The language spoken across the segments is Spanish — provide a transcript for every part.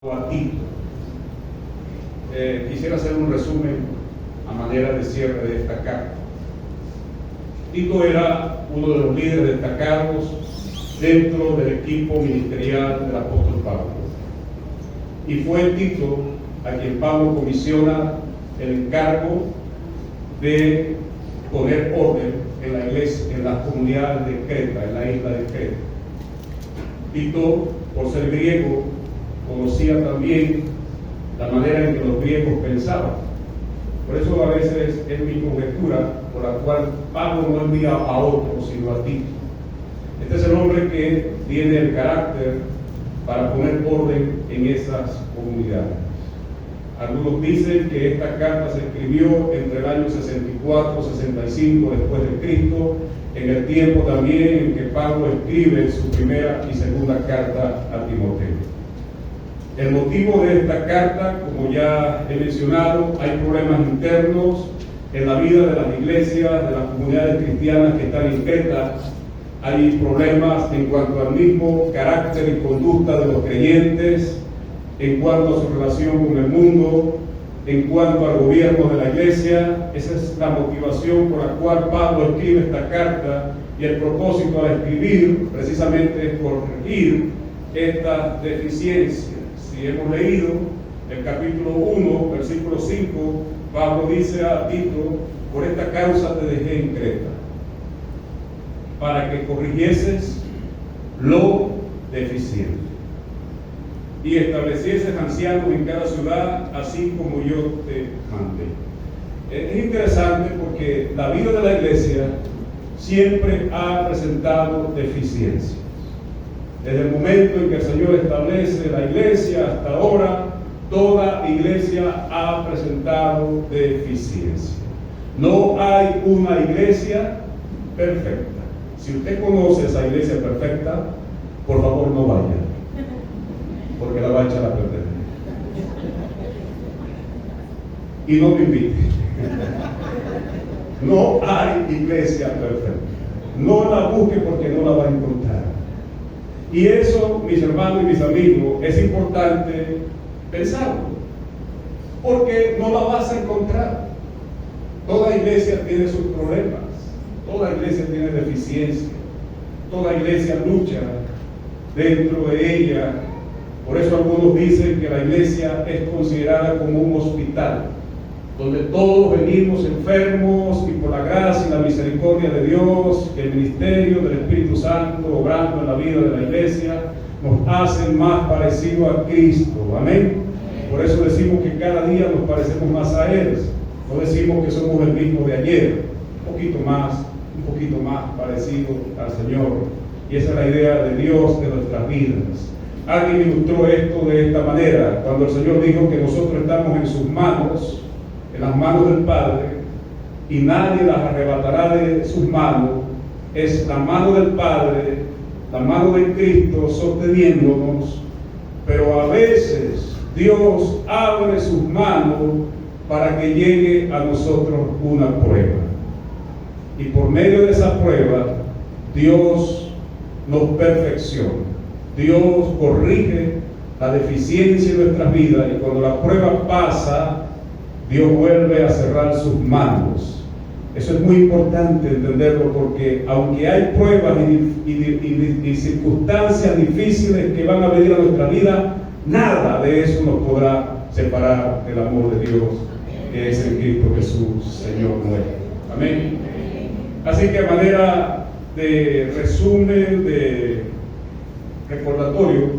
a Tito. Quisiera hacer un resumen a manera de cierre de esta carta. Tito era uno de los líderes destacados dentro del equipo ministerial del apóstol Pablo. Y fue Tito a quien Pablo comisiona el encargo de poner orden en la iglesia, en las comunidades de Creta, en la isla de Creta. Tito, por ser griego, conocía también la manera en que los griegos pensaban. Por eso a veces es mi conjetura por la cual Pablo no envía a otros sino a Tito. Este es el hombre que tiene el carácter para poner orden en esas comunidades. Algunos dicen que esta carta se escribió entre el año 64-65 después de Cristo, en el tiempo también en que Pablo escribe su primera y segunda carta a Timoteo. El motivo de esta carta, como ya he mencionado, hay problemas internos en la vida de las iglesias, de las comunidades cristianas que están en Creta. Hay problemas en cuanto al mismo carácter y conducta de los creyentes, en cuanto a su relación con el mundo, en cuanto al gobierno de la iglesia. Esa es la motivación por la cual Pablo escribe esta carta, y el propósito al escribir precisamente es corregir estas deficiencias. Si hemos leído el capítulo 1, versículo 5, Pablo dice a Tito: por esta causa te dejé en Creta, para que corrigieses lo deficiente y establecieses ancianos en cada ciudad, así como yo te mandé. Es interesante porque la vida de la iglesia siempre ha presentado deficiencias. Desde el momento en que el Señor establece la iglesia hasta ahora, toda iglesia ha presentado deficiencias. No hay una iglesia perfecta. Si usted conoce esa iglesia perfecta, por favor no vaya, porque la va a echar a perder. Y no me invite. No hay iglesia perfecta. No la busque porque no la va a encontrar. Y eso, mis hermanos y mis amigos, es importante pensarlo, porque no la vas a encontrar. Toda iglesia tiene sus problemas, toda iglesia tiene deficiencias, toda iglesia lucha dentro de ella. Por eso algunos dicen que la iglesia es considerada como un hospital, donde todos venimos enfermos y por la gracia y la misericordia de Dios, que el ministerio del Espíritu Santo obrando en la vida de la iglesia nos hace más parecidos a Cristo. Amén. Por eso decimos que cada día nos parecemos más a Él. No decimos que somos el mismo de ayer, un poquito más parecido al Señor. Y esa es la idea de Dios de nuestras vidas. Alguien ilustró esto de esta manera, cuando el Señor dijo que nosotros estamos en sus manos, en las manos del Padre, y nadie las arrebatará de sus manos. Es la mano del Padre, la mano de Cristo sosteniéndonos, pero a veces Dios abre sus manos para que llegue a nosotros una prueba, y por medio de esa prueba Dios nos perfecciona, Dios corrige la deficiencia de nuestras vidas, y cuando la prueba pasa, Dios vuelve a cerrar sus manos. Eso es muy importante entenderlo, porque aunque hay pruebas y circunstancias difíciles que van a venir a nuestra vida, nada de eso nos podrá separar del amor de Dios, que es en Cristo Jesús, Señor nuestro. Amén. Así que a manera de resumen, de recordatorio,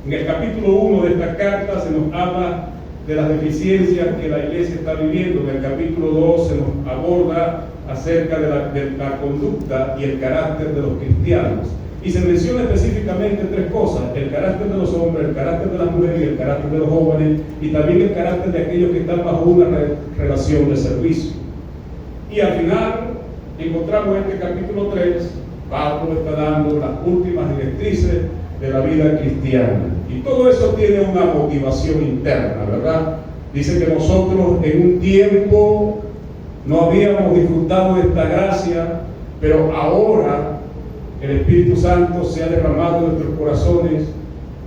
en el capítulo 1 de esta carta se nos habla de las deficiencias que la iglesia está viviendo. En el capítulo 2 se nos aborda acerca de la conducta y el carácter de los cristianos, y se menciona específicamente tres cosas: el carácter de los hombres, el carácter de las mujeres y el carácter de los jóvenes, y también el carácter de aquellos que están bajo una relación de servicio. Y al final encontramos en este capítulo 3, Pablo está dando las últimas directrices de la vida cristiana, y todo eso tiene una motivación interna, ¿verdad? Dice que nosotros en un tiempo no habíamos disfrutado de esta gracia, pero ahora el Espíritu Santo se ha derramado en nuestros corazones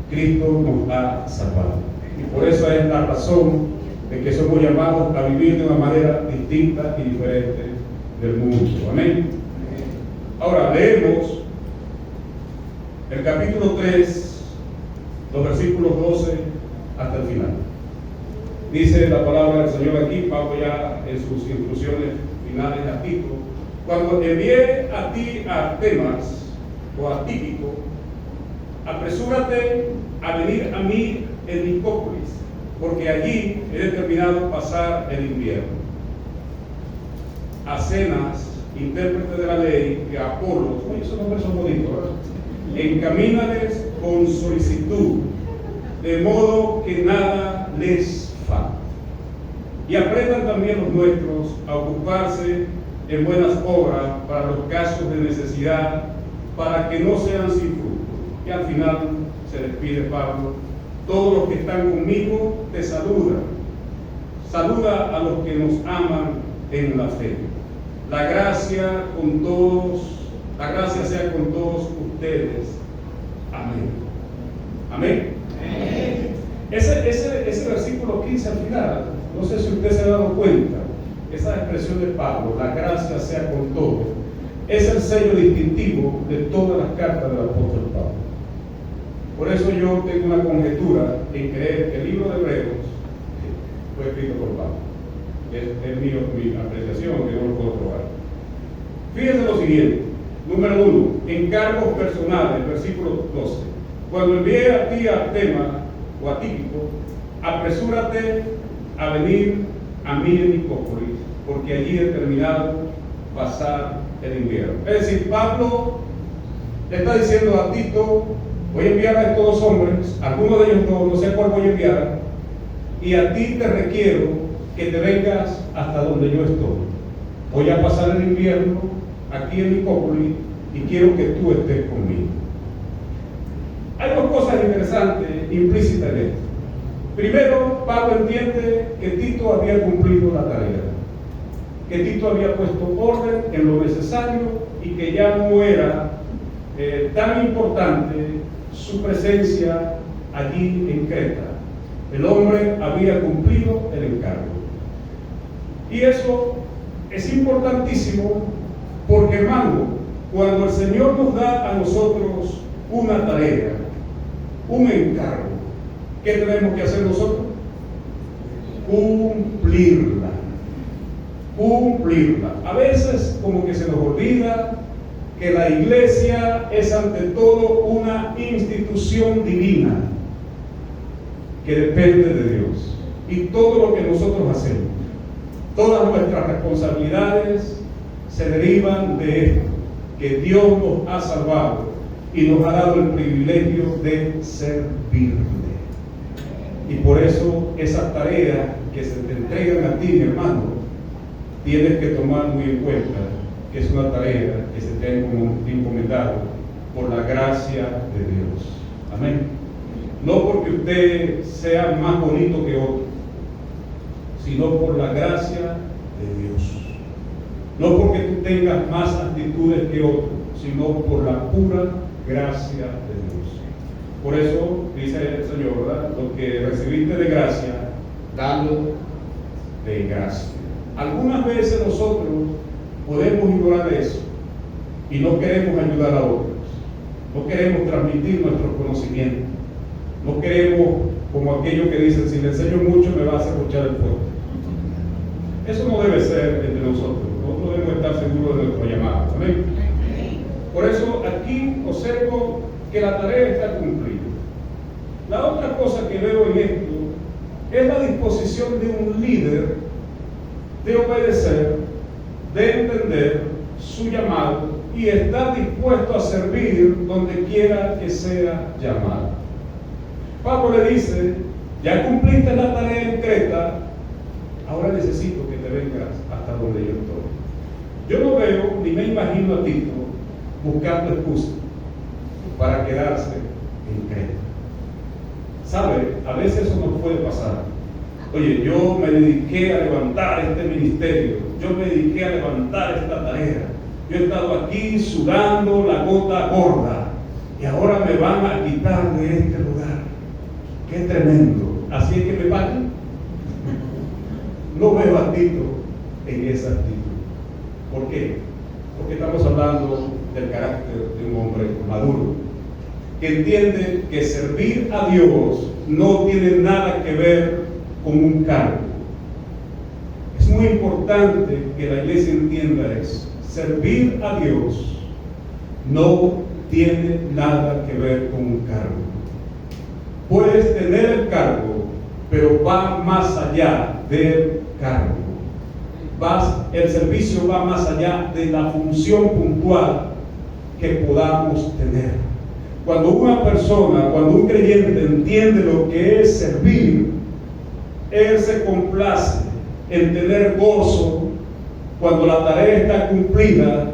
Cristo nos ha salvado. Y por eso es la razón de que somos llamados a vivir de una manera distinta y diferente del mundo. Amén. Ahora leemos el capítulo 3, los versículos 12 hasta el final. Dice la palabra del Señor aquí, Pablo ya en sus instrucciones finales a Tito: cuando envié a ti a Artemas o a Tíquico, apresúrate a venir a mí en Nicópolis, porque allí he determinado pasar el invierno. A Zenas, intérprete de la ley, y a Apolos, oye, esos nombres son bonitos, ¿verdad? Encamínales con solicitud, de modo que nada les falte. Y aprendan también los nuestros a ocuparse en buenas obras para los casos de necesidad, para que no sean sin fruto. Y al final se despide Pablo: todos los que están conmigo te saludan. Saluda a los que nos aman en la fe. La gracia sea con todos ustedes. Amén. Amén. Ese versículo 15 al final, no sé si usted se ha dado cuenta, esa expresión de Pablo, la gracia sea con todos, es el sello distintivo de todas las cartas del apóstol Pablo. Por eso yo tengo una conjetura en creer que el libro de Hebreos fue escrito por Pablo. Es mi apreciación, que no lo puedo probar. Fíjense lo siguiente. Número 1, encargos personales, versículo 12. Cuando envié a ti a Artemas o a Tíquico, apresúrate a venir a mí en Nicópolis, porque allí he determinado pasar el invierno. Es decir, Pablo le está diciendo a Tito: voy a enviar a estos dos hombres, algunos de ellos no sé cuál voy a enviar, y a ti te requiero que te vengas hasta donde yo estoy. Voy a pasar el invierno aquí en Nicópolis y quiero que tú estés conmigo. Hay dos cosas interesantes implícitas en esto. Primero, Pablo entiende que Tito había cumplido la tarea, que Tito había puesto orden en lo necesario y que ya no era tan importante su presencia allí en Creta. El hombre había cumplido el encargo. Y eso es importantísimo porque, hermano, cuando el Señor nos da a nosotros una tarea, un encargo, ¿qué tenemos que hacer nosotros? Cumplirla. Cumplirla. A veces como que se nos olvida que la iglesia es ante todo una institución divina que depende de Dios. Y todo lo que nosotros hacemos, todas nuestras responsabilidades se derivan de esto, que Dios nos ha salvado y nos ha dado el privilegio de servirle. Y por eso esas tareas que se te entregan a ti, mi hermano, tienes que tomar muy en cuenta que es una tarea que se te ha encomendado por la gracia de Dios. Amén. No porque usted sea más bonito que otro, sino por la gracia de Dios. No porque tú tengas más actitudes que otro, sino por la pura gracia de Dios. Por eso dice el Señor, ¿verdad? Lo que recibiste de gracia, dalo de gracia. Algunas veces nosotros podemos ignorar eso y no queremos ayudar a otros, no queremos transmitir nuestros conocimientos, no queremos, como aquellos que dicen: si le enseño mucho me va a serruchar el fuego. Eso no debe ser entre nosotros. Nosotros debemos estar seguros de nuestro llamado. ¿Amén? Por eso aquí observo que la tarea está cumplida. La otra cosa que veo en esto es la disposición de un líder de obedecer, de entender su llamado y estar dispuesto a servir donde quiera que sea llamado. Pablo le dice: ya cumpliste la tarea en Creta, ahora necesito que te vengas hasta donde yo estoy. Yo no veo ni me imagino a Tito buscando excusas para quedarse en Creta. ¿Sabe? A veces eso nos puede pasar. Oye, yo me dediqué a levantar este ministerio, yo me dediqué a levantar esta tarea, yo he estado aquí sudando la gota gorda y ahora me van a quitar de este lugar. Qué tremendo. Así es que me pagan. No veo a Tito en esa actitud. ¿Por qué? Porque estamos hablando del carácter de un hombre maduro, que entiende que servir a Dios no tiene nada que ver con un cargo. Es muy importante que la iglesia entienda eso. Servir a Dios no tiene nada que ver con un cargo. Puedes tener el cargo, pero va más allá del cargo. El servicio va más allá de la función puntual que podamos tener. Cuando una persona, cuando un creyente entiende lo que es servir, él se complace en tener gozo cuando la tarea está cumplida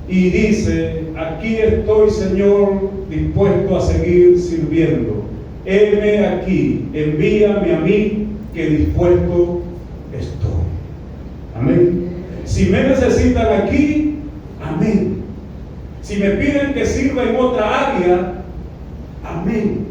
y dice: aquí estoy, Señor, dispuesto a seguir sirviendo. Heme aquí, envíame a mí, que dispuesto estoy. Amén. Si me necesitan aquí, amén. Si me piden que sirva en otra área, amén.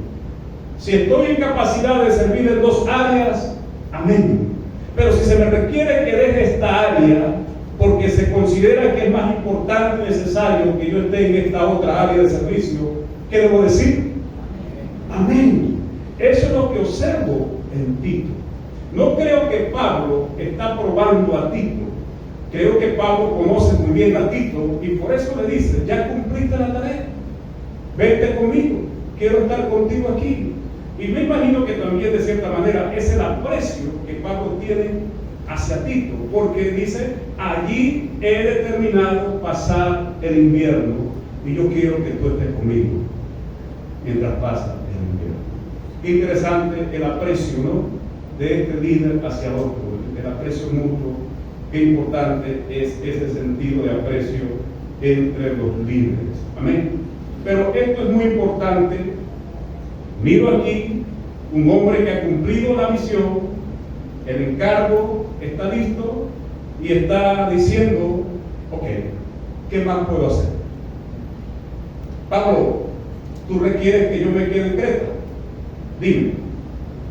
Si estoy en capacidad de servir en 2 áreas, amén. Pero si se me requiere que deje esta área porque se considera que es más importante y necesario que yo esté en esta otra área de servicio, ¿qué debo decir? Amén. Eso es lo que observo en Tito. No creo que Pablo está probando a Tito. Creo que Pablo conoce muy bien a Tito y por eso le dice: ya cumpliste la tarea, vente conmigo, quiero estar contigo aquí. Y me imagino que también de cierta manera es el aprecio que Pablo tiene hacia Tito, porque dice: allí he determinado pasar el invierno y yo quiero que tú estés conmigo mientras pasa el invierno. Interesante el aprecio, ¿no?, de este líder hacia otro, el aprecio mutuo. Qué importante es ese sentido de aprecio entre los líderes. Amén. Pero esto es muy importante. Miro aquí un hombre que ha cumplido la misión, el encargo está listo y está diciendo: ok, ¿qué más puedo hacer? Pablo, ¿tú requieres que yo me quede en Creta? Dime.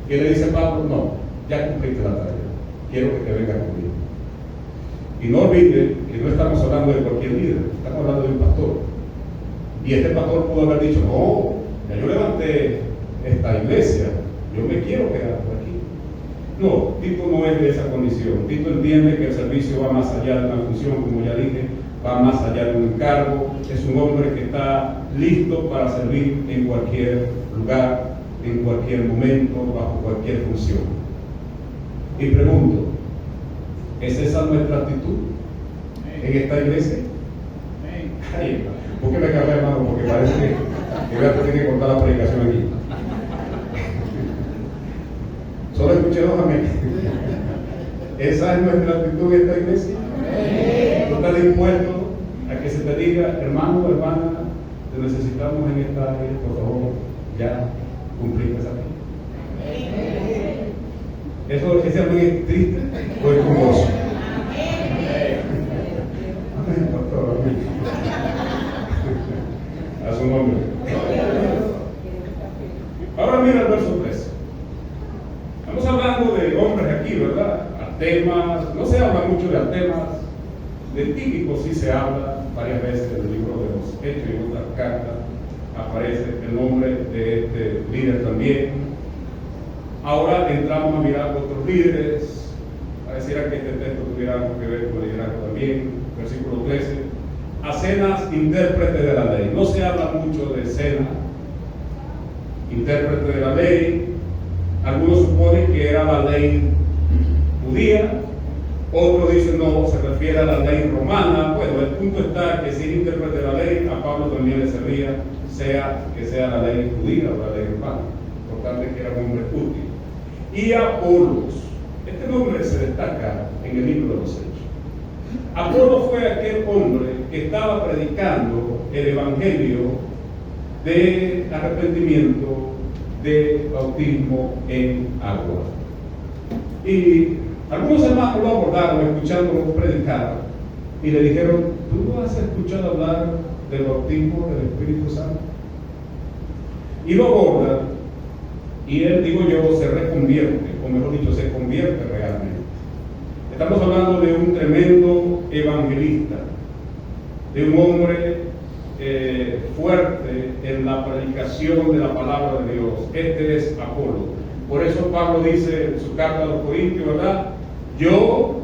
Y le dice Pablo: no, ya cumpliste la tarea, quiero que te vengas conmigo. Y no olvide que no estamos hablando de cualquier líder, estamos hablando de un pastor. Y este pastor pudo haber dicho: no, ya yo levanté esta iglesia, yo me quiero quedar por aquí. No, Tito no es de esa condición. Tito entiende que el servicio va más allá de una función, como ya dije, va más allá de un encargo. Es un hombre que está listo para servir en cualquier lugar, en cualquier momento, bajo cualquier función. Y pregunto: ¿es esa nuestra actitud en esta iglesia? Ay, ¿por qué me cambié, hermano? Porque parece que voy a tener que cortar la predicación aquí. Solo escuché 2 amén. ¿Esa es nuestra actitud en esta iglesia? ¿Tú estás dispuesto a que se te diga: hermano o hermana, te necesitamos en esta área, por favor, ya cumpliste esa ley? ¿Eso ese amén es triste o es con gozo? Amén, pastor, amén. A su nombre. Ahora mira el verso 13. Estamos hablando de hombres aquí, ¿verdad? Artemas, no se habla mucho de Artemas. De Tíquico sí se habla varias veces en el libro de los Hechos y en otras cartas. Aparece el nombre de este líder también. Ahora entramos a mirar otros líderes. Pareciera que este texto tuviera algo que ver con el liderazgo también. Versículo 13. Acenas, intérprete de la ley. No se habla mucho de Cena, intérprete de la ley. Algunos suponen que era la ley judía, otros dicen no, se refiere a la ley romana. Bueno, el punto está que si es intérprete de la ley, a Pablo también le servía, sea que sea la ley judía o la ley romana. Importante que era un hombre útil. Y Apolos, este nombre se destaca en el libro de los Hechos. Apolo fue aquel hombre que estaba predicando el evangelio de arrepentimiento, de bautismo en agua. Y algunos hermanos lo abordaron escuchándolo predicar y le dijeron: ¿tú no has escuchado hablar del bautismo del Espíritu Santo? Y lo abordan y él, digo yo, se reconvierte, o mejor dicho, se convierte realmente. Estamos hablando de un tremendo evangelista, de un hombre fuerte en la predicación de la palabra de Dios. Este es Apolo. Por eso Pablo dice en su carta a los Corintios, ¿verdad? Yo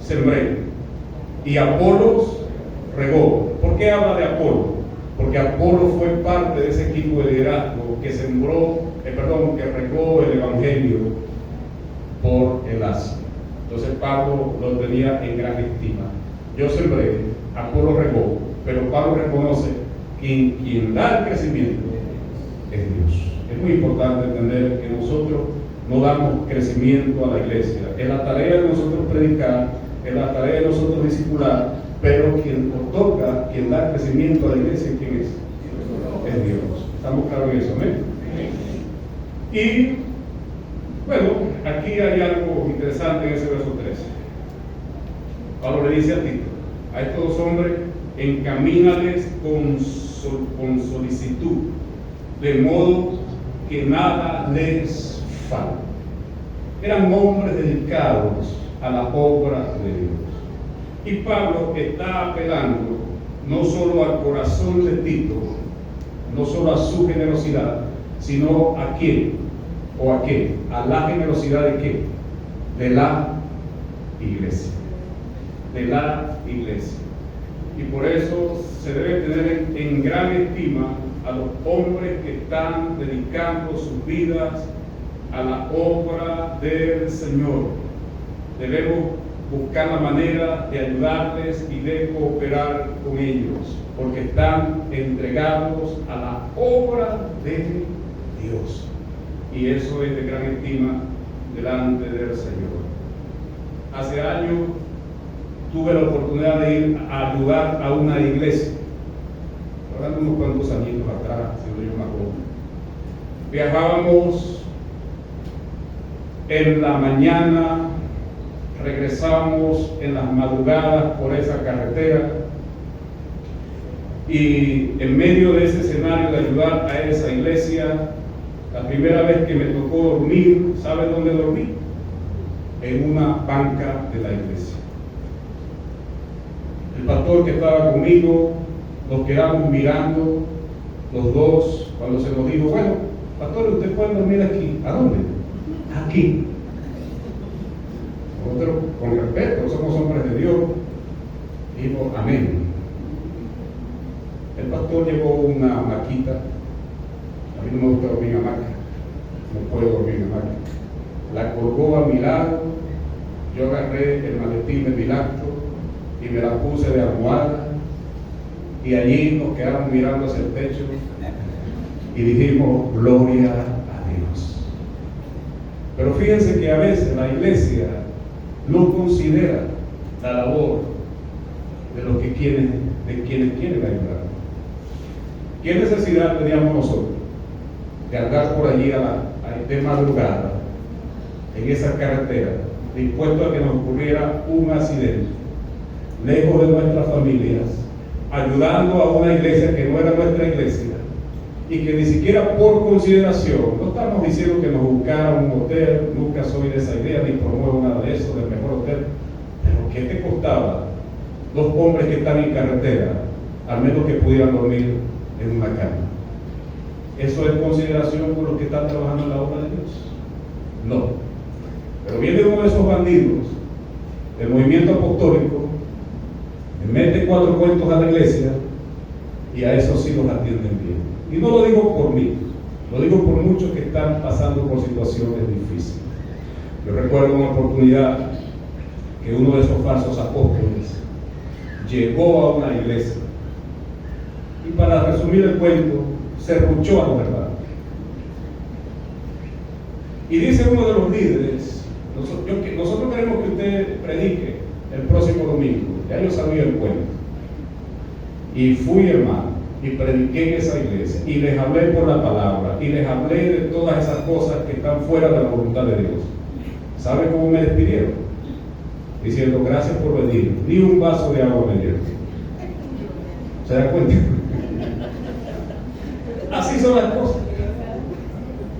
sembré y Apolos regó. ¿Por qué habla de Apolo? Porque Apolo fue parte de ese equipo de liderazgo que que regó el evangelio por el Asia. Entonces Pablo lo tenía en gran estima. Yo sembré, Apolo regó, pero Pablo reconoce que quien da el crecimiento es Dios. Es muy importante entender que nosotros no damos crecimiento a la iglesia. Es la tarea de nosotros predicar, es la tarea de nosotros discipular, pero quien otorga, quien da crecimiento a la iglesia, ¿quién es? Es Dios. ¿Estamos claros en eso? ¿Amén? Y bueno, aquí hay algo interesante en ese verso 13. Pablo le dice a Tito, a estos dos hombres, encamínales con solicitud, de modo que nada les falte. Eran hombres dedicados a la obra de Dios. Y Pablo está apelando no solo al corazón de Tito, no solo a su generosidad, sino a quién o a qué, a la generosidad de qué, de la iglesia, de la iglesia. Y por eso se debe tener en gran estima a los hombres que están dedicando sus vidas a la obra del Señor. Debemos buscar la manera de ayudarles y de cooperar con ellos, porque están entregados a la obra de Dios. Y eso es de gran estima delante del Señor. Hace años tuve la oportunidad de ir a ayudar a una iglesia, hablando unos cuantos añitos atrás, si yo me acuerdo. Viajábamos en la mañana, regresábamos en las madrugadas por esa carretera, y en medio de ese escenario de ayudar a esa iglesia, la primera vez que me tocó dormir, ¿sabe dónde dormí? En una banca de la iglesia. El pastor que estaba conmigo, nos quedamos mirando los dos cuando se nos dijo, bueno, pastor, usted puede dormir aquí. ¿A dónde? Aquí. Nosotros, con respeto, somos hombres de Dios, dijo amén. El pastor llevó una hamaquita. A mí no me gusta dormir en hamaca, no puedo dormir en hamaca. La colgó a mi lado, yo agarré el maletín de mi lacto y me la puse de almohada, y allí nos quedamos mirando hacia el techo y dijimos, gloria a Dios. Pero fíjense que a veces la iglesia no considera la labor de los que quienes quieren ayudar. ¿Qué necesidad teníamos nosotros de andar por allí de madrugada en esa carretera, dispuesto a que nos ocurriera un accidente, lejos de nuestras familias, ayudando a una iglesia que no era nuestra iglesia, y que ni siquiera por consideración, no estamos diciendo que nos buscara un hotel, nunca soy de esa idea, ni promuevo nada de eso, del mejor hotel, pero ¿qué te costaba dos hombres que están en carretera, al menos que pudieran dormir en una cama? ¿Eso es consideración por los que están trabajando en la obra de Dios? No. Pero viene uno de esos bandidos del movimiento apostólico, le mete 4 cuentos a la iglesia, y a esos sí los atienden bien. Y no lo digo por mí, lo digo por muchos que están pasando por situaciones difíciles. Yo recuerdo una oportunidad que uno de esos falsos apóstoles llegó a una iglesia, y para resumir el cuento, se ruchó a los hermanos. Y dice uno de los líderes, nosotros queremos que usted predique el próximo domingo. Ya yo sabía el cuento. Y fui, hermano, y prediqué en esa iglesia, y les hablé por la palabra, y les hablé de todas esas cosas que están fuera de la voluntad de Dios. ¿Sabe cómo me despidieron? Diciendo, gracias por venir, ni un vaso de agua me dieron. ¿Se da cuenta? Así son las cosas.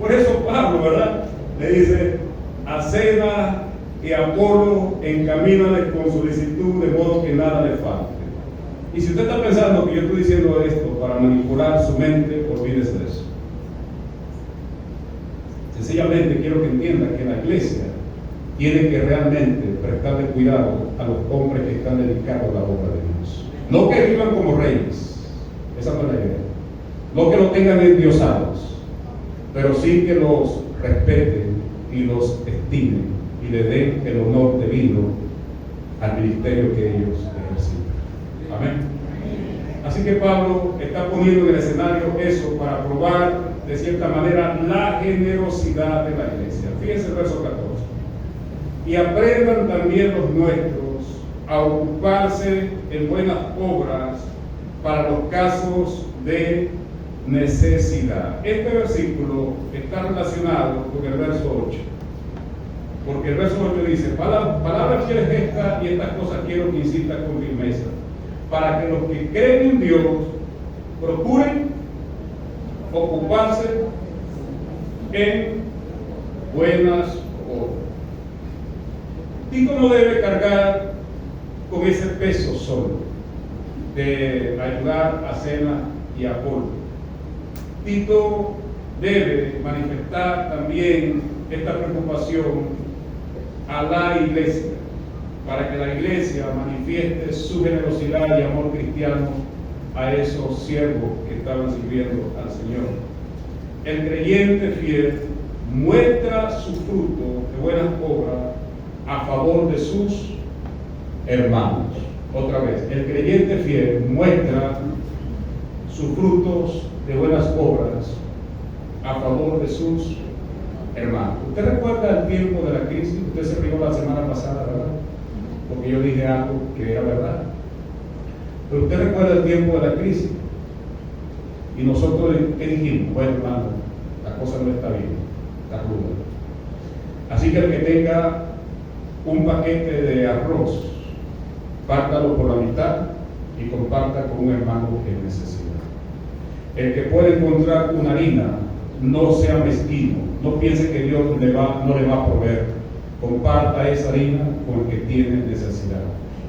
Por eso Pablo, ¿verdad? Le dice, a Zenas y a Apolo encamínales con solicitud, de modo que nada le falte. Y si usted está pensando que yo estoy diciendo esto para manipular su mente, olvídese de eso. Sencillamente quiero que entienda que la iglesia tiene que realmente prestarle cuidado a los hombres que están dedicados a la obra de Dios. No que vivan como reyes, esa no es la idea. No que los tengan endiosados, pero sí que los respeten y los estimen y le den el honor debido al ministerio que ellos ejercen. Amén. Así que Pablo está poniendo en el escenario eso para probar de cierta manera la generosidad de la iglesia. Fíjense el verso 14. Y aprendan también los nuestros a ocuparse en buenas obras para los casos de necesidad. Este versículo está relacionado con el verso 8. Porque el verso 8 dice, palabra fiel es esta, y estas cosas quiero que insista con firmeza, para que los que creen en Dios procuren ocuparse en buenas obras. Tito no debe cargar con ese peso solo de ayudar a Zenas y a Apolo. Tito debe manifestar también esta preocupación a la iglesia, para que la iglesia manifieste su generosidad y amor cristiano a esos siervos que estaban sirviendo al Señor. El creyente fiel muestra su fruto de buenas obras a favor de sus hermanos. Otra vez, el creyente fiel muestra sus frutos de buenas obras a favor de sus hermanos. ¿Usted recuerda el tiempo de la crisis? Usted se rió la semana pasada, ¿verdad? Porque yo dije algo que era verdad. Pero usted recuerda el tiempo de la crisis. Y nosotros, ¿qué dijimos? Bueno, hermano, la cosa no está bien, está ruda. Así que el que tenga un paquete de arroz, pártalo por la mitad y comparta con un hermano en necesidad. El que puede encontrar una harina, no sea mezquino, no piense que Dios no le va a proveer. Comparta esa harina con el que tiene necesidad.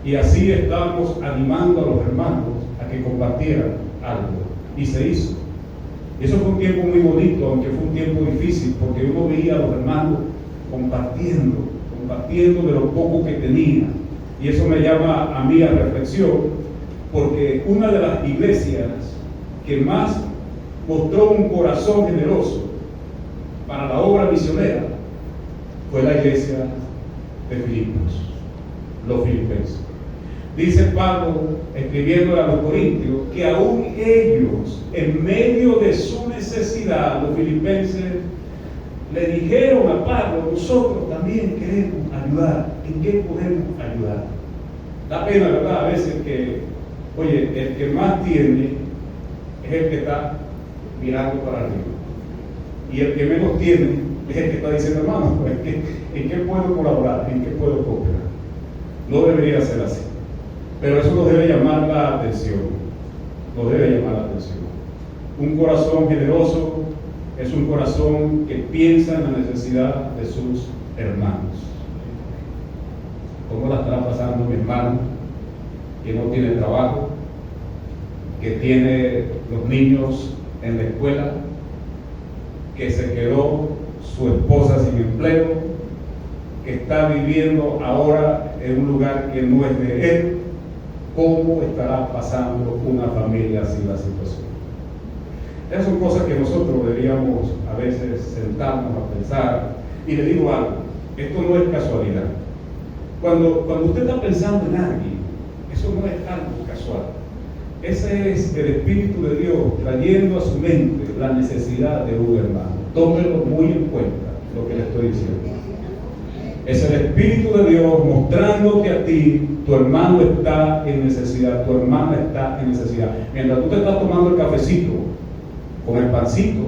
Y así estamos animando a los hermanos a que compartieran algo. Y se hizo. Eso fue un tiempo muy bonito, aunque fue un tiempo difícil, porque uno veía a los hermanos compartiendo de lo poco que tenía. Y eso me llama a mí a reflexión, porque una de las iglesias que más mostró un corazón generoso para la obra misionera fue la iglesia de Filipos, los filipenses. Dice Pablo, escribiéndole a los corintios, que aún ellos, en medio de su necesidad, los filipenses le dijeron a Pablo, nosotros también queremos ayudar. ¿En qué podemos ayudar? Da pena, ¿verdad? A veces que, oye, el que más tiene es el que está mirando para arriba. Y el que menos tiene es el que está diciendo, hermano, pues, ¿en qué puedo colaborar? ¿En qué puedo cooperar? No debería ser así. Pero eso nos debe llamar la atención. Nos debe llamar la atención. Un corazón generoso es un corazón que piensa en la necesidad de sus hermanos. ¿Cómo la estará pasando mi hermano que no tiene trabajo, que tiene los niños en la escuela, que se quedó su esposa sin empleo, que está viviendo ahora en un lugar que no es de él? ¿Cómo estará pasando una familia así la situación? Esas son cosas que nosotros deberíamos a veces sentarnos a pensar. Y le digo algo, esto no es casualidad. Cuando usted está pensando en alguien, eso no es algo casual. Ese es el Espíritu de Dios trayendo a su mente la necesidad de un hermano. Tómelo muy en cuenta lo que le estoy diciendo. Es el Espíritu de Dios mostrándote a ti, tu hermano está en necesidad, tu hermana está en necesidad. Mientras tú te estás tomando el cafecito, con el pancito,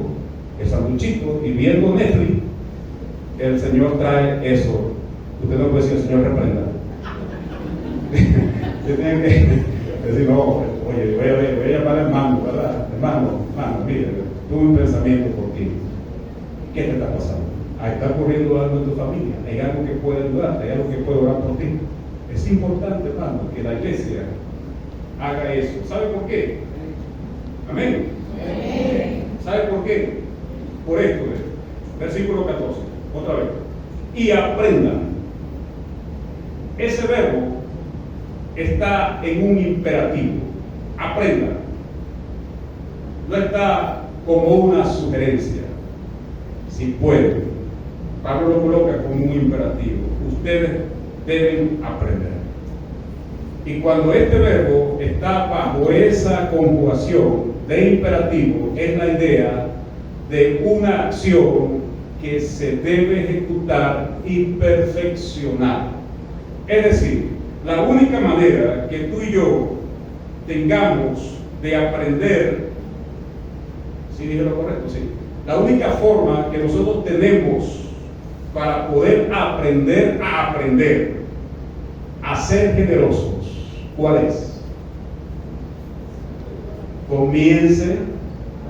el sanduchito y viendo Netflix, el Señor trae eso. Usted no puede decir, el Señor reprenda. Usted tiene que decir, no, oye, voy a llamar al hermano, ¿verdad? Hermano, mire, tuve un pensamiento por ti. ¿Qué te está pasando? Está ocurriendo algo en tu familia, hay algo que puede ayudarte, hay algo que puede orar por ti. Es importante, hermano, que la iglesia haga eso. ¿Sabe por qué? Amén. ¿Sabe por qué? Por esto, versículo 14, otra vez. Y aprendan. Ese verbo está en un imperativo. Aprendan. No está como una sugerencia. Si pueden. Pablo lo coloca como un imperativo. Ustedes deben aprender. Y cuando este verbo está bajo esa conjugación de imperativo, es la idea de una acción que se debe ejecutar y perfeccionar. Es decir, la única manera que tú y yo tengamos de aprender, ¿sí dije lo correcto? Sí. La única forma que nosotros tenemos para poder aprender a ser generosos, ¿cuál es? Comience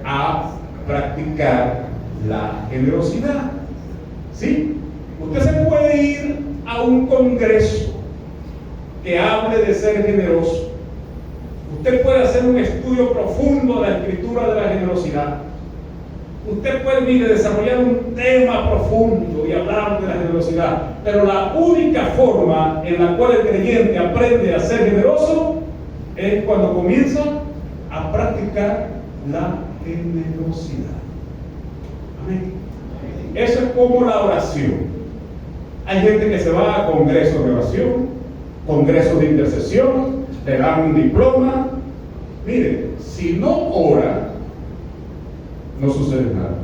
a practicar la generosidad. ¿Sí? Usted se puede ir a un congreso que hable de ser generoso. Usted puede hacer un estudio profundo de la escritura de la generosidad. Usted puede desarrollar un tema profundo y hablar de la generosidad. Pero la única forma en la cual el creyente aprende a ser generoso es cuando comienza a practicar la generosidad. Amén. Eso es como la oración. Hay gente que se va a congresos de oración, congresos de intercesión, le dan un diploma. Mire, si no ora, no sucede nada.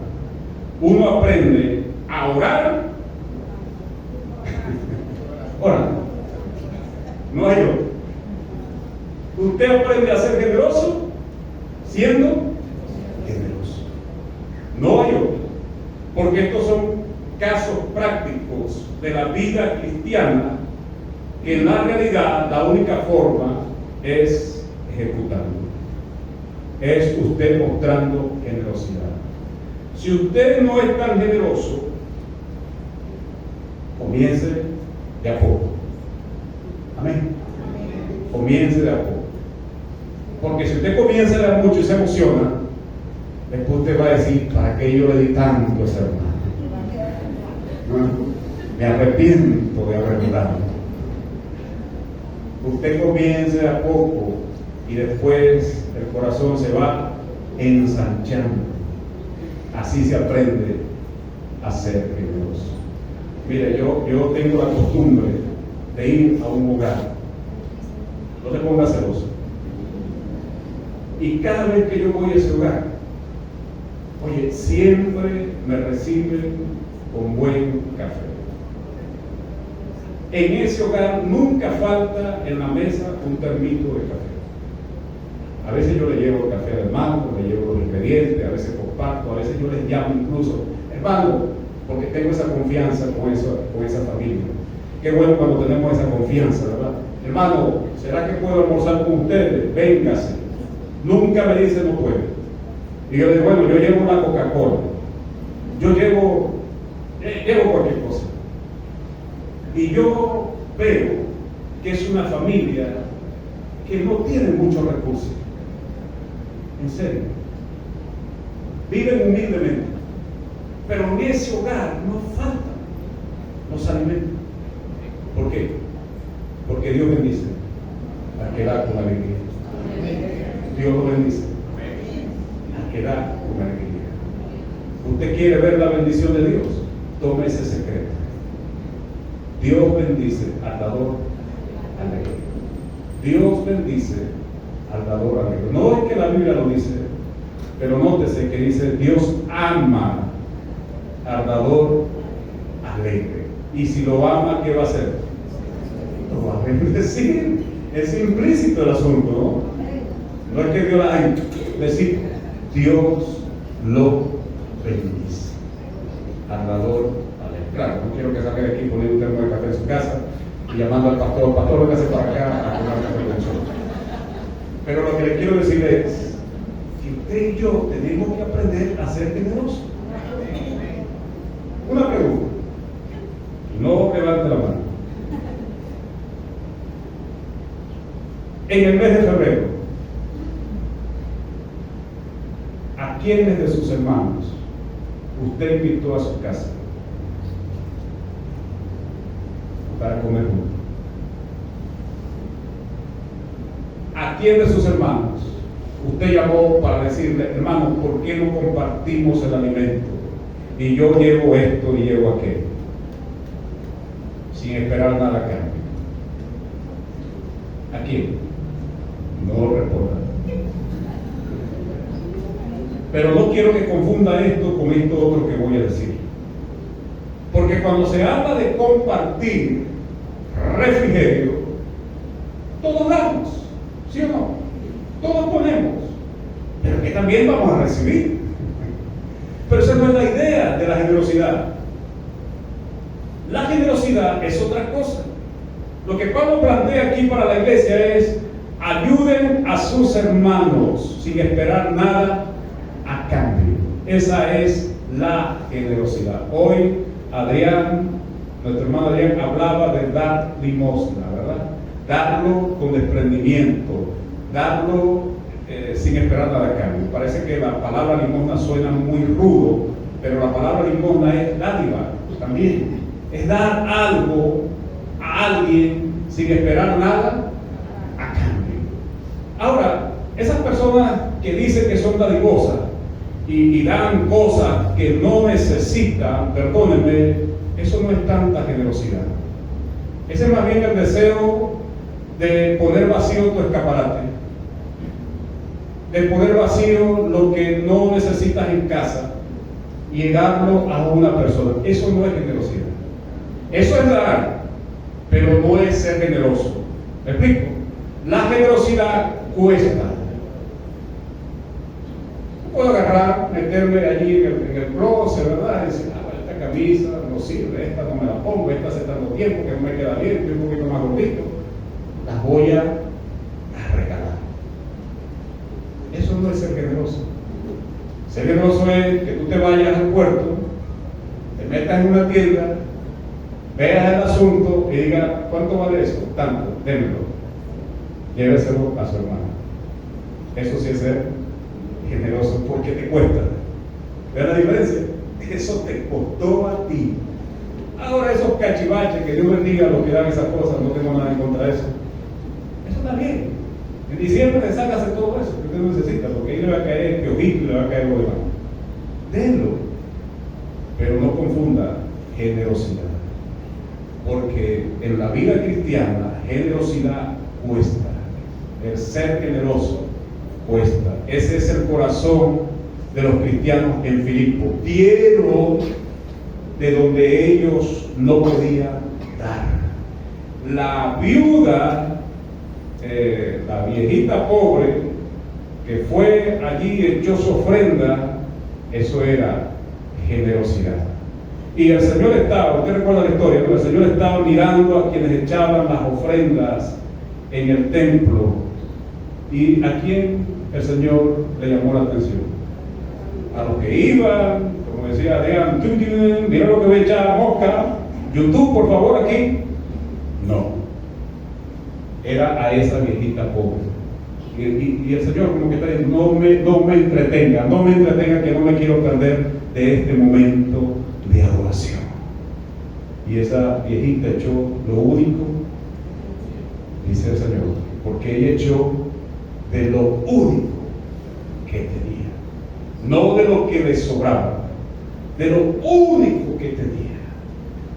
Uno aprende a orar orando. No hay otro. Usted aprende a ser generoso siendo generoso. No hay otro. Porque estos son casos prácticos de la vida cristiana que en la realidad la única forma es ejecutando. Es usted mostrando generosidad. Si usted no es tan generoso, comience de a poco. Amén. Comience de a poco. Porque si usted comienza a dar mucho y se emociona, después usted va a decir, ¿para qué yo le di tanto a ese hermano? Me arrepiento de haberle dado. Usted comience de a poco y después el corazón se va ensanchando. Así se aprende a ser generoso. Mire, yo tengo la costumbre de ir a un hogar. No te pongas celoso. Y cada vez que yo voy a ese hogar, oye, siempre me reciben con buen café. En ese hogar nunca falta en la mesa un termito de café. A veces yo le llevo el café al hermano, le llevo los ingredientes, a veces comparto, a veces yo les llamo incluso, hermano, porque tengo esa confianza con esa familia. Qué bueno cuando tenemos esa confianza, ¿verdad? Hermano, ¿será que puedo almorzar con ustedes? Véngase. Nunca me dice no puede. Y yo digo, bueno, yo llevo una Coca-Cola, yo llevo cualquier cosa. Y yo veo que es una familia que no tiene muchos recursos. En serio. Viven humildemente. Pero en ese hogar no faltan los alimentos. ¿Por qué? Porque Dios bendice al que da con alegría. Dios lo bendice al que da con alegría. ¿Usted quiere ver la bendición de Dios? Tome ese secreto. Dios bendice al dador alegre. Dios bendice al dador alegre. No es que la Biblia lo dice, pero nótese que dice Dios ama al dador alegre. Y si lo ama, ¿qué va a hacer? Lo va a bendecir. Es implícito el asunto, ¿no? No es que Dios la decir, Dios lo bendice al dador alegre. Claro, no quiero que salga de aquí poniendo un termo de café en su casa y llamando al pastor, pastor, véngase para acá a tomar café con nosotros. Pero lo que le quiero decir es que usted y yo tenemos que aprender a ser generosos. Una pregunta. No levante la mano. En el mes de febrero, ¿a quiénes de sus hermanos usted invitó a su casa para comer juntos? ¿A quién de sus hermanos usted llamó para decirle, hermano, ¿por qué no compartimos el alimento? Y yo llevo esto y llevo aquello, sin esperar nada a cambio. ¿A quién? No responda. Pero no quiero que confunda esto con esto otro que voy a decir. Porque cuando se habla de compartir refrigerio, todos damos, ¿sí o no? Todos ponemos, pero que también vamos a recibir. Pero esa no es la idea de la generosidad. La generosidad es otra cosa. Lo que Pablo plantea aquí para la iglesia es: ayuden a sus hermanos sin esperar nada a cambio. Esa es la generosidad. Hoy Adrián, nuestro hermano Adrián, hablaba de dar limosna, ¿verdad? Darlo con desprendimiento, darlo sin esperar nada a cambio. Parece que la palabra limosna suena muy rudo, pero la palabra limosna es dádiva también. Es dar algo a alguien sin esperar nada a cambio. Ahora, esas personas que dicen que son dadivosas y dan cosas que no necesitan, perdónenme, eso no es tanta generosidad. Ese es más bien el deseo de poner vacío tu escaparate, de poner vacío lo que no necesitas en casa y darlo a una persona. Eso no es generosidad. Eso es dar, pero no es ser generoso. ¿Me explico? La generosidad cuesta. Puedo agarrar, meterme allí en el closet, ¿verdad? Y decir, esta camisa no sirve, esta no me la pongo, esta hace tanto tiempo que no me queda bien, estoy un poquito más gordito. Las voy a regalar. Eso no es ser generoso. Ser generoso es que tú te vayas al puerto, te metas en una tienda, veas el asunto y digas, ¿cuánto vale eso? Tanto, démelo. Lléveselo a su hermano. Eso sí es ser generoso, porque te cuesta. ¿Ves la diferencia? Eso te costó a ti. Ahora esos cachivaches, que Dios bendiga a los que dan esas cosas, no tengo nada en contra de eso. Eso está bien. En diciembre te sacas de todo eso que usted no necesita, porque ahí le va a caer el piojito y le va a caer lo demás. Denlo. Pero no confunda generosidad. Porque en la vida cristiana, generosidad cuesta. El ser generoso cuesta. Ese es el corazón de los cristianos en Filipo. Dieron de donde ellos no podían dar. La viuda, la viejita pobre, que fue allí, echó su ofrenda, eso era generosidad. Y el Señor estaba, usted recuerda la historia, ¿no? El Señor estaba mirando a quienes echaban las ofrendas en el templo. ¿Y a quién el Señor le llamó la atención? A los que iban, como decía Adrián, mira lo que voy a echar mosca, YouTube, por favor, aquí. No. Era a esa viejita pobre. Y el Señor como que está diciendo, no me entretenga que no me quiero perder de este momento de adoración. Y esa viejita echó lo único, dice el Señor, porque ella echó de lo único que tenía, no de lo que le sobraba, de lo único que tenía,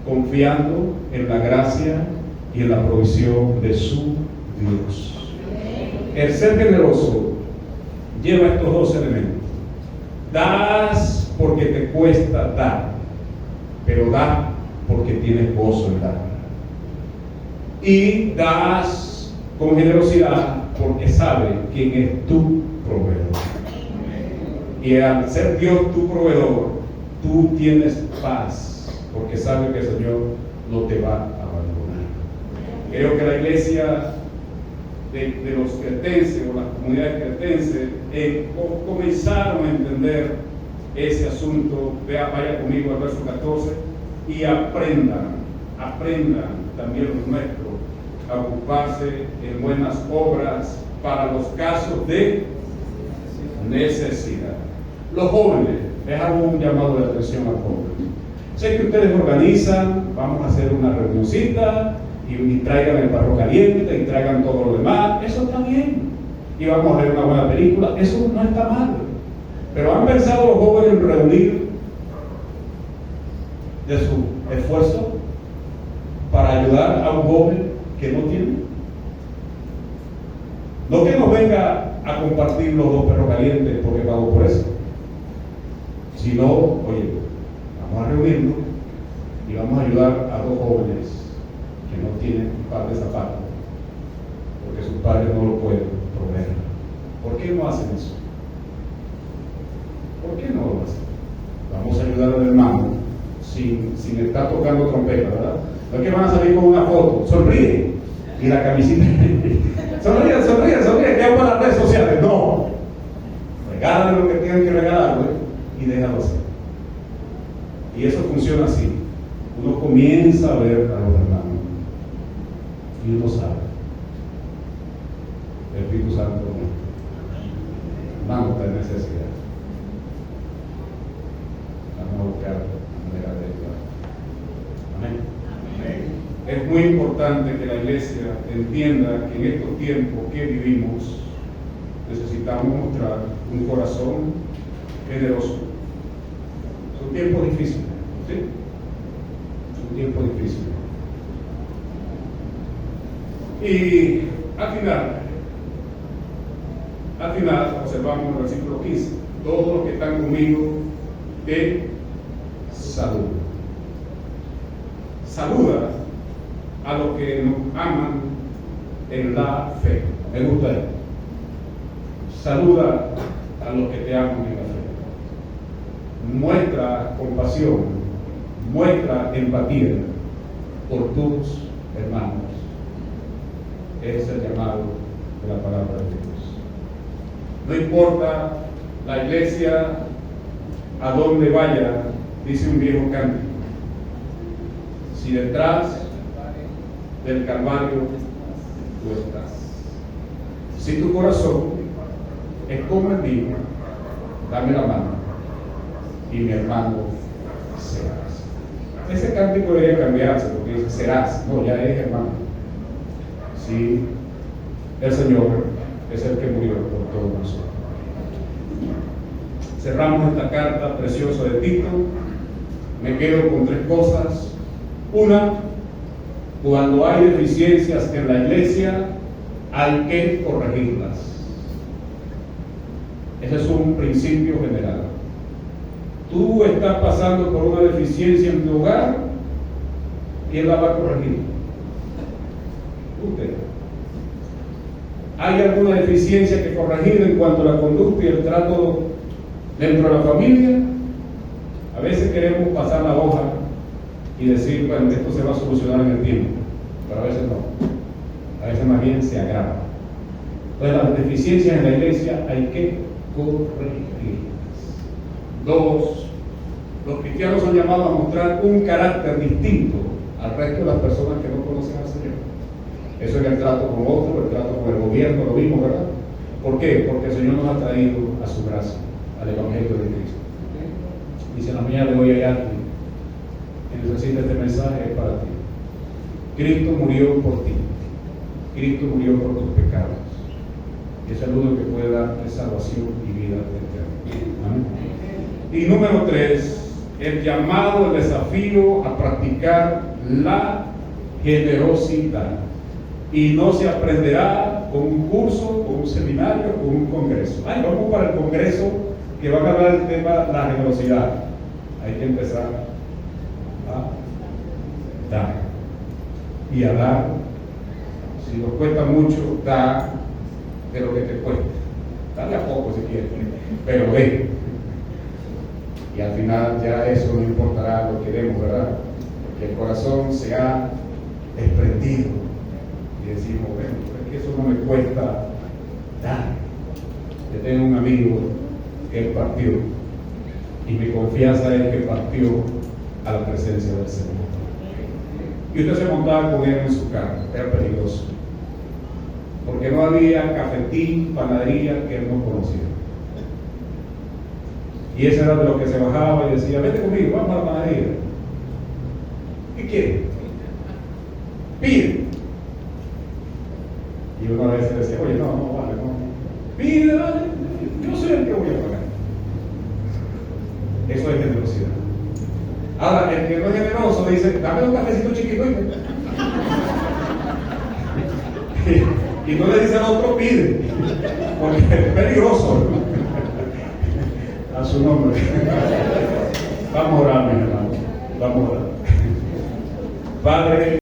confiando en la gracia y en la provisión de su Dios. El ser generoso lleva estos dos elementos. Das porque te cuesta dar, pero da porque tienes gozo en dar. Y das con generosidad porque sabe quién es tu proveedor. Y al ser Dios tu proveedor, tú tienes paz, porque sabes que el Señor no te va a abandonar. Creo que la iglesia de los cretenses o las comunidades cretenses comenzaron a entender ese asunto. Vaya conmigo al verso 14. y aprendan también los nuestros a ocuparse en buenas obras para los casos de necesidad. Los jóvenes, les hago un llamado de atención a los jóvenes. Sé que ustedes organizan, vamos a hacer una reunioncita y traigan el perro caliente y traigan todo lo demás, eso está bien. Y vamos a ver una buena película, eso no está mal. Pero ¿han pensado los jóvenes en reunir de su esfuerzo para ayudar a un joven que no tiene? No que nos venga a compartir los 2 perros calientes porque pago por eso, sino, oye, vamos a reunirnos y vamos a ayudar a 2 jóvenes que no tienen un par de zapatos porque sus padres no lo pueden proveer. ¿Por qué no hacen eso? ¿Por qué no lo hacen? Vamos a ayudar al hermano sin estar tocando trompeta, ¿verdad? No es que van a salir con una foto, sonríe y la camisita sonríe, que hago para las redes sociales. No, regálale lo que tengan que regalarle y déjalo hacer. Y eso funciona así. Uno comienza a ver a los hermanos y uno sabe. El Espíritu Santo hermano está en necesidad. Vamos a buscar manera de ayudar. Amén. Es muy importante que la iglesia entienda que en estos tiempos que vivimos necesitamos mostrar un corazón generoso. Son tiempos difíciles, ¿sí? Son tiempos difíciles. Y al final observamos el versículo 15: todos los que están conmigo te saludan. Saluda a los que nos aman en la fe. Me gusta eso. Saluda a los que te aman en la fe. Muestra compasión, muestra empatía por tus hermanos. Es el llamado de la palabra de Dios. No importa la iglesia a donde vaya, dice un viejo cántico, si detrás del Calvario tú estás. Si tu corazón es como el mío, dame la mano y mi hermano serás. Ese cántico debería cambiarse porque dice serás, no, ya es hermano. Sí, el Señor es el que murió por todos nosotros. Cerramos esta carta preciosa de Tito. Me quedo con 3 cosas. Una, cuando hay deficiencias en la iglesia, hay que corregirlas. Ese es un principio general. Tú estás pasando por una deficiencia en tu hogar, ¿quién la va a corregir? Usted. ¿Hay alguna deficiencia que corregir en cuanto a la conducta y el trato dentro de la familia? A veces queremos pasar la hoja y decir, bueno, esto se va a solucionar en el tiempo, pero a veces no. A veces más bien se agrava. Entonces las deficiencias en la iglesia hay que corregirlas. 2, los cristianos son llamados a mostrar un carácter distinto al resto de las personas que no conocen al Señor. Eso es el trato con otros, el trato con el gobierno, lo mismo, ¿verdad? ¿Por qué? Porque el Señor nos ha traído a su gracia, al Evangelio de Cristo. Y si en la mañana de hoy hay alguien que necesita este mensaje, es para ti. Cristo murió por ti. Cristo murió por tus pecados. Y es el único que puede darte salvación y vida eterna. Amén. Y número 3, el llamado, el desafío a practicar la generosidad. Y no se aprenderá con un curso, con un seminario, con un congreso. Vamos para el congreso que va a hablar del tema de la generosidad. Hay que empezar a dar. Y a dar, si nos cuesta mucho, da de lo que te cuesta. Dale a poco si quieres, pero ve. Y al final ya eso no importará lo que demos, ¿verdad? Porque el corazón se ha desprendido y decimos, bueno, es que eso no me cuesta dar. Yo tengo un amigo que él partió y mi confianza es que partió a la presencia del Señor. Y usted se montaba con él en su carro, era peligroso, porque no había cafetín, panadería que él no conocía. Y ese era de los que se bajaba y decía, vete conmigo, vamos a la panadería. ¿Qué quiere? Pide. Y una vez decía, oye, no, vale, no. Pide, vale, yo soy el que voy a pagar. Eso es generosidad. Ahora, el que no es generoso dice, dame un cafecito chiquito y no le dice al otro, pide, porque es peligroso. A su nombre. Vamos a orar, mi hermano. Vamos a orar. Padre,